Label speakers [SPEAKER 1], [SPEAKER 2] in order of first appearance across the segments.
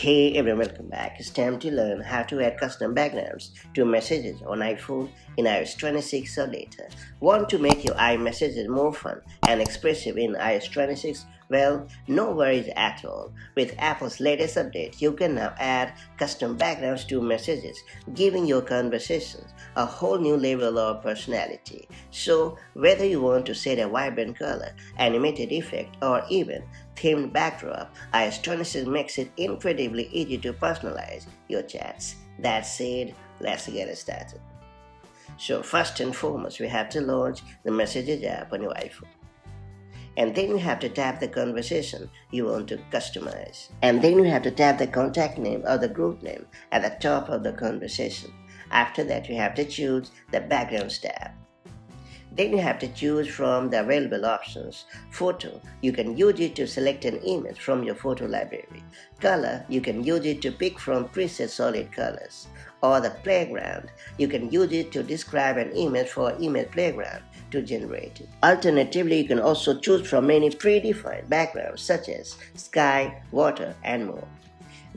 [SPEAKER 1] Hey everyone, welcome back. It's time to learn how to add custom backgrounds to messages on iPhone in iOS 26 or later. Want to make your iMessages more fun and expressive in iOS 26? Well, no worries at all. With Apple's latest update, you can now add custom backgrounds to messages, giving your conversations a whole new level of personality. So, whether you want to set a vibrant color, animated effect, or even themed backdrop, iOS 26 makes it incredibly easy to personalize your chats. That said, let's get started. So first and foremost, we have to launch the Messages app on your iPhone. And then you have to tap the conversation you want to customize. And then you have to tap the contact name or the group name at the top of the conversation. After that, you have to choose the Backgrounds tab. Then you have to choose from the available options. Photo, you can use it to select an image from your photo library. Color, you can use it to pick from preset solid colors. Or the playground, you can use it to describe an image for image playground to generate it. Alternatively, you can also choose from many predefined backgrounds such as sky, water, and more.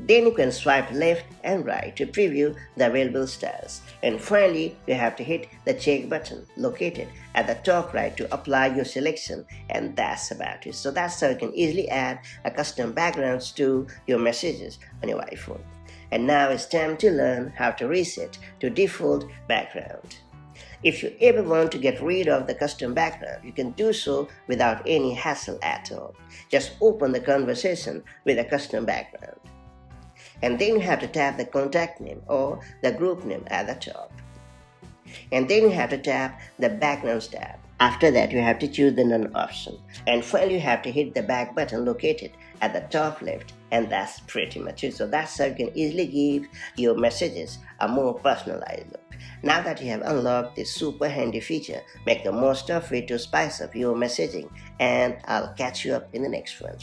[SPEAKER 1] Then you can swipe left and right to preview the available styles. And finally, you have to hit the check button located at the top right to apply your selection, and that's about it. So that's how you can easily add a custom backgrounds to your messages on your iPhone. And now it's time to learn how to reset to default background. If you ever want to get rid of the custom background, you can do so without any hassle at all. Just open the conversation with a custom background. And then you have to tap the contact name or the group name at the top. And then you have to tap the Backgrounds tab. After that, you have to choose the None option. And finally, you have to hit the back button located at the top left. And that's pretty much it. So that's how you can easily give your messages a more personalized look. Now that you have unlocked this super handy feature, make the most of it to spice up your messaging. And I'll catch you up in the next one.